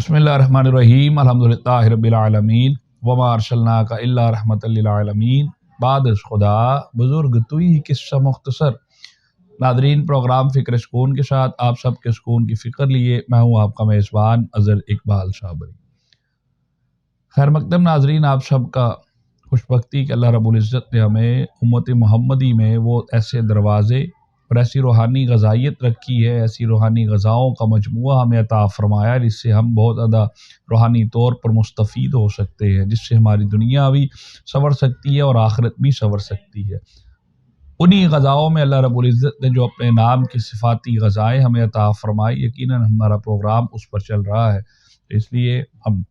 بسم اللہ الرحمن الرحیم الحمدللہ رب العالمین وما ارسلناک الا رحمۃ للعالمین بعد از خدا بزرگ توئی قصہ مختصر۔ ناظرین، پروگرام فکر سکون کے ساتھ آپ سب کے سکون کی فکر لیے میں ہوں آپ کا میزبان اظہر اقبال صابری۔ خیر مقدم ناظرین، آپ سب کا خوش بختی کہ اللہ رب العزت نے ہمیں امت محمدی میں وہ ایسے دروازے اور ایسی روحانی غذائیت رکھی ہے، ایسی روحانی غذاؤں کا مجموعہ ہمیں عطا فرمایا جس سے ہم بہت زیادہ روحانی طور پر مستفید ہو سکتے ہیں، جس سے ہماری دنیا بھی سنور سکتی ہے اور آخرت بھی سنور سکتی ہے۔ انہی غذاؤں میں اللہ رب العزت نے جو اپنے نام کی صفاتی غذائیں ہمیں عطا فرمائی، یقیناً ہمارا پروگرام اس پر چل رہا ہے، اس لیے ہم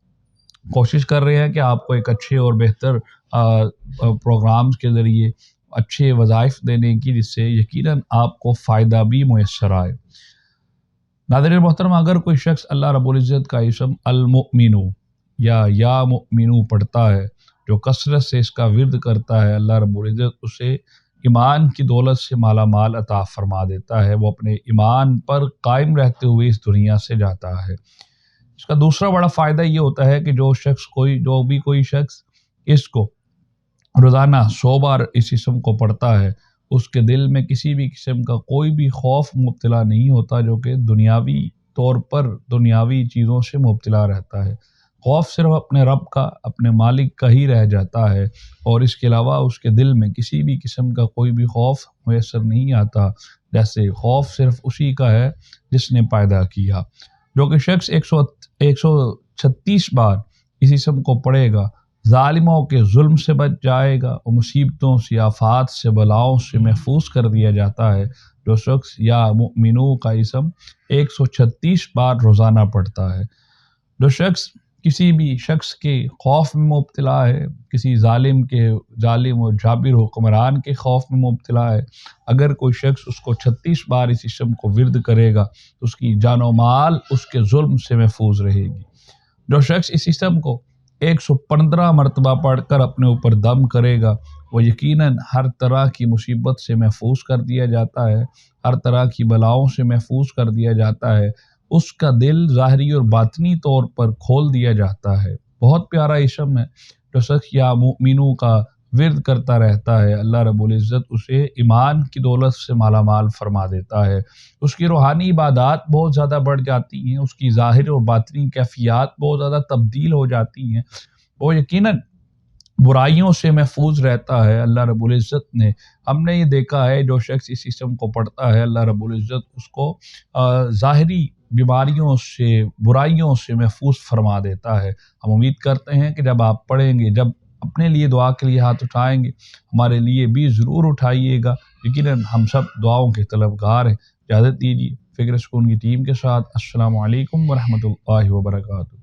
کوشش کر رہے ہیں کہ آپ کو ایک اچھے اور بہتر پروگرامز کے ذریعے اچھے وظائف دینے کی، جس سے یقیناً آپ کو فائدہ بھی میسر آئے۔ ناظرین محترم، اگر کوئی شخص اللہ رب العزت کا اسم المؤمنو یا مؤمنو پڑھتا ہے، جو کثرت سے اس کا ورد کرتا ہے، اللہ رب العزت اسے ایمان کی دولت سے مالا مال عطا فرما دیتا ہے، وہ اپنے ایمان پر قائم رہتے ہوئے اس دنیا سے جاتا ہے۔ اس کا دوسرا بڑا فائدہ یہ ہوتا ہے کہ جو بھی کوئی شخص اس کو روزانہ 100 بار اس اسم کو پڑھتا ہے، اس کے دل میں کسی بھی قسم کا کوئی بھی خوف مبتلا نہیں ہوتا، جو کہ دنیاوی طور پر دنیاوی چیزوں سے مبتلا رہتا ہے۔ خوف صرف اپنے رب کا، اپنے مالک کا ہی رہ جاتا ہے، اور اس کے علاوہ اس کے دل میں کسی بھی قسم کا کوئی بھی خوف میسر نہیں آتا، جیسے خوف صرف اسی کا ہے جس نے پیدا کیا۔ جو کہ شخص 136 بار اس اسم کو پڑھے گا، ظالموں کے ظلم سے بچ جائے گا، اور مصیبتوں سے، آفات سے، بلاؤں سے محفوظ کر دیا جاتا ہے۔ جو شخص یا مؤمنو کا اسم 136 بار روزانہ پڑھتا ہے۔ جو شخص کسی بھی شخص کے خوف میں مبتلا ہے، کسی ظالم و جابر حکمران کے خوف میں مبتلا ہے، اگر کوئی شخص اس کو 36 بار اس اسم کو ورد کرے گا تو اس کی جان و مال اس کے ظلم سے محفوظ رہے گی۔ جو شخص اس اسم کو 115 مرتبہ پڑھ کر اپنے اوپر دم کرے گا، وہ یقیناً ہر طرح کی مصیبت سے محفوظ کر دیا جاتا ہے، ہر طرح کی بلاؤں سے محفوظ کر دیا جاتا ہے، اس کا دل ظاہری اور باطنی طور پر کھول دیا جاتا ہے۔ بہت پیارا اسم ہے۔ جو شخص یا مؤمنو کا ورد کرتا رہتا ہے، اللہ رب العزت اسے ایمان کی دولت سے مالا مال فرما دیتا ہے، اس کی روحانی عبادات بہت زیادہ بڑھ جاتی ہیں، اس کی ظاہر اور باطنی کیفیات بہت زیادہ تبدیل ہو جاتی ہیں، وہ یقیناً برائیوں سے محفوظ رہتا ہے۔ اللہ رب العزت نے، ہم نے یہ دیکھا ہے، جو شخص اس اسم کو پڑھتا ہے، اللہ رب العزت اس کو ظاہری بیماریوں سے، برائیوں سے محفوظ فرما دیتا ہے۔ ہم امید کرتے ہیں کہ جب آپ پڑھیں گے، جب اپنے لیے دعا کے لیے ہاتھ اٹھائیں گے، ہمارے لیے بھی ضرور اٹھائیے گا، یقیناً ہم سب دعاؤں کے طلبگار ہیں۔ اجازت دیجیے، فکر سکون کی ٹیم کے ساتھ السلام علیکم ورحمۃ اللہ وبرکاتہ۔